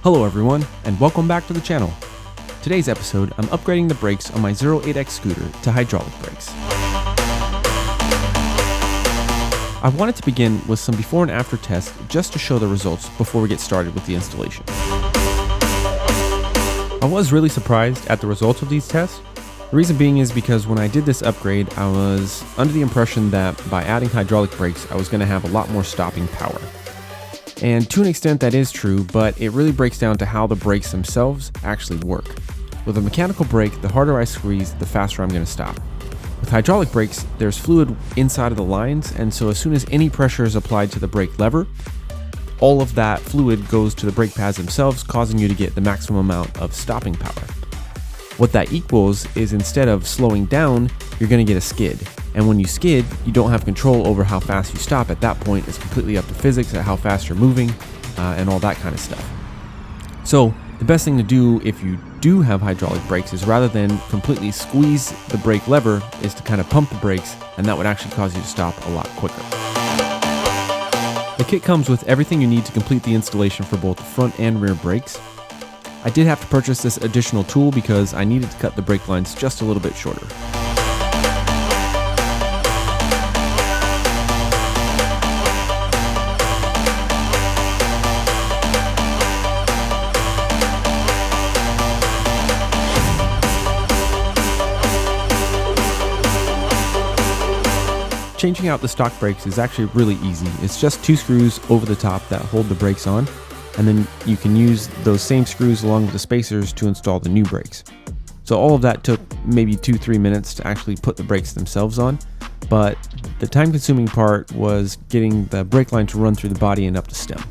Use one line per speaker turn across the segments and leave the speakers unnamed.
Hello everyone, and welcome back to the channel. Today's episode, I'm upgrading the brakes on my 08X scooter to hydraulic brakes. I wanted to begin with some before and after tests just to show the results before we get started with the installation. I was really surprised at the results of these tests. The reason being is because when I did this upgrade, I was under the impression that by adding hydraulic brakes, I was going to have a lot more stopping power. And to an extent that is true, but it really breaks down to how the brakes themselves actually work. With a mechanical brake, the harder I squeeze, the faster I'm going to stop. With hydraulic brakes, there's fluid inside of the lines, and so as soon as any pressure is applied to the brake lever, all of that fluid goes to the brake pads themselves, causing you to get the maximum amount of stopping power. What that equals is instead of slowing down, you're going to get a skid. And when you skid, you don't have control over how fast you stop. At that point, it's completely up to physics at how fast you're moving and all that kind of stuff. So the best thing to do if you do have hydraulic brakes is rather than completely squeeze the brake lever is to kind of pump the brakes, and that would actually cause you to stop a lot quicker. The kit comes with everything you need to complete the installation for both the front and rear brakes. I did have to purchase this additional tool because I needed to cut the brake lines just a little bit shorter. Changing out the stock brakes is actually really easy. It's just 2 screws over the top that hold the brakes on, and then you can use those same screws along with the spacers to install the new brakes. So all of that took maybe 2-3 minutes to actually put the brakes themselves on, but the time consuming part was getting the brake line to run through the body and up the stem.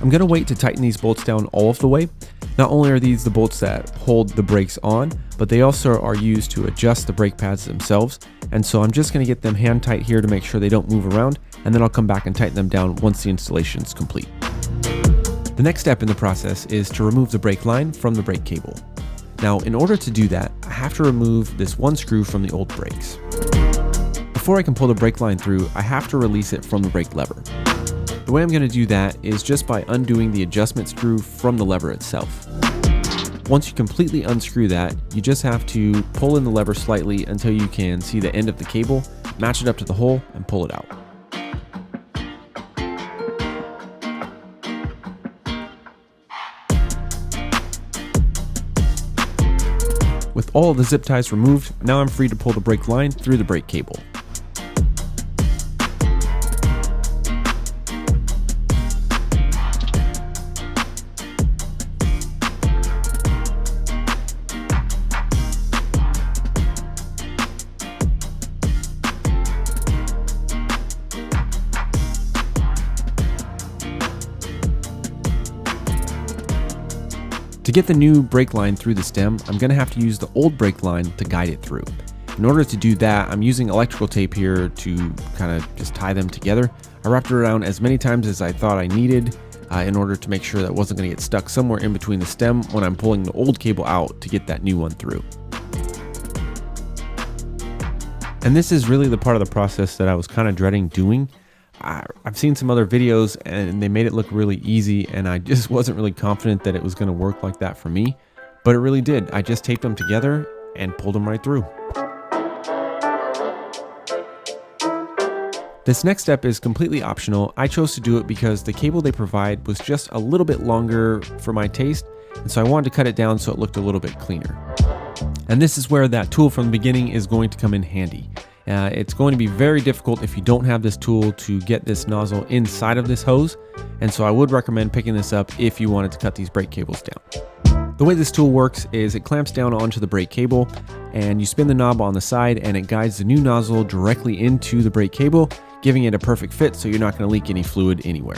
I'm going to wait to tighten these bolts down all of the way. Not only are these the bolts that hold the brakes on, but they also are used to adjust the brake pads themselves. And so I'm just going to get them hand tight here to make sure they don't move around, and then I'll come back and tighten them down once the installation is complete. The next step in the process is to remove the brake line from the brake cable. Now, in order to do that, I have to remove this one screw from the old brakes. Before I can pull the brake line through, I have to release it from the brake lever. The way I'm going to do that is just by undoing the adjustment screw from the lever itself. Once you completely unscrew that, you just have to pull in the lever slightly until you can see the end of the cable, match it up to the hole, and pull it out. With all of the zip ties removed, now I'm free to pull the brake line through the brake cable. To get the new brake line through the stem, I'm going to have to use the old brake line to guide it through. In order to do that, I'm using electrical tape here to kind of just tie them together. I wrapped it around as many times as I thought I needed in order to make sure that it wasn't going to get stuck somewhere in between the stem when I'm pulling the old cable out to get that new one through. And this is really the part of the process that I was kind of dreading doing. I've seen some other videos and they made it look really easy, and I just wasn't really confident that it was going to work like that for me, but it really did. I just taped them together and pulled them right through. This next step is completely optional. I chose to do it because the cable they provide was just a little bit longer for my taste, and so I wanted to cut it down so it looked a little bit cleaner. And this is where that tool from the beginning is going to come in handy. It's going to be very difficult if you don't have this tool to get this nozzle inside of this hose, and so I would recommend picking this up if you wanted to cut these brake cables down. The way this tool works is it clamps down onto the brake cable, and you spin the knob on the side and it guides the new nozzle directly into the brake cable, giving it a perfect fit so you're not going to leak any fluid anywhere.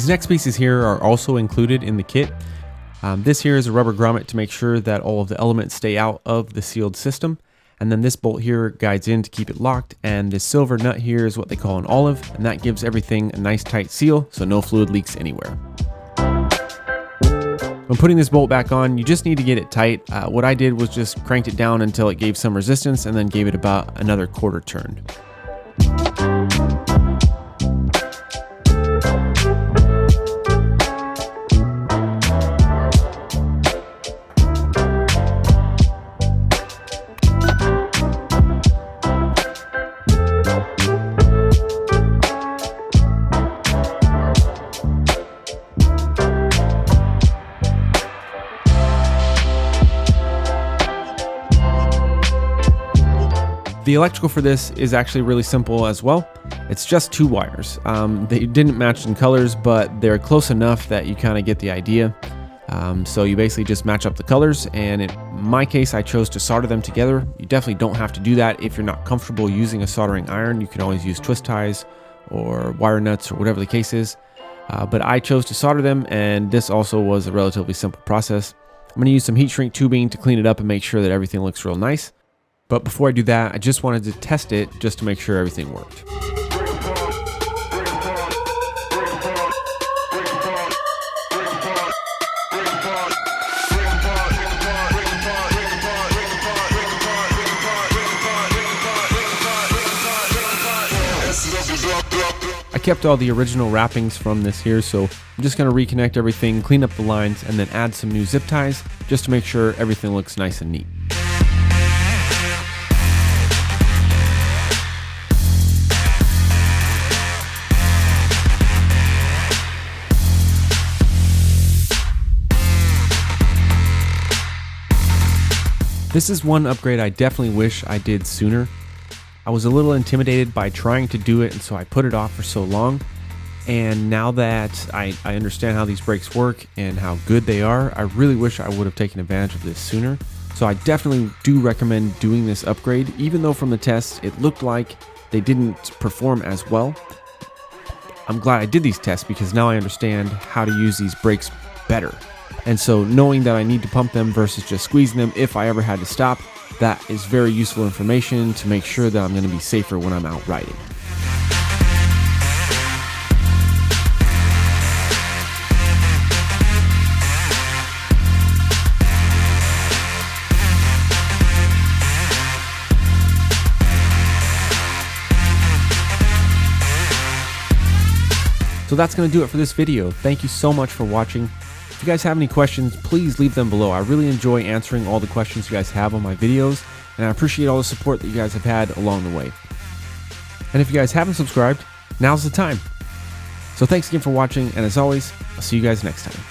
These next pieces here are also included in the kit. This here is a rubber grommet to make sure that all of the elements stay out of the sealed system. And then this bolt here guides in to keep it locked. And this silver nut here is what they call an olive, and that gives everything a nice tight seal so no fluid leaks anywhere. When putting this bolt back on, you just need to get it tight. What I did was just cranked it down until it gave some resistance and then gave it about another quarter turn. The electrical for this is actually really simple as well. It's just 2 wires. They didn't match in colors, but they're close enough that you kind of get the idea. So you basically just match up the colors, and in my case, I chose to solder them together. You definitely don't have to do that if you're not comfortable using a soldering iron. You can always use twist ties or wire nuts or whatever the case is. But I chose to solder them, and this also was a relatively simple process. I'm going to use some heat shrink tubing to clean it up and make sure that everything looks real nice. But before I do that, I just wanted to test it just to make sure everything worked. I kept all the original wrappings from this here, so I'm just going to reconnect everything, clean up the lines, and then add some new zip ties just to make sure everything looks nice and neat. This is one upgrade I definitely wish I did sooner. I was a little intimidated by trying to do it, and so I put it off for so long. And now that I understand how these brakes work and how good they are, I really wish I would have taken advantage of this sooner. So I definitely do recommend doing this upgrade, even though from the tests it looked like they didn't perform as well. I'm glad I did these tests because now I understand how to use these brakes better. And so knowing that I need to pump them versus just squeezing them if I ever had to stop, that is very useful information to make sure that I'm going to be safer when I'm out riding. So that's going to do it for this video. Thank you so much for watching. If you guys have any questions, please leave them below. I really enjoy answering all the questions you guys have on my videos, and I appreciate all the support that you guys have had along the way. And if you guys haven't subscribed, now's the time. So thanks again for watching, and as always, I'll see you guys next time.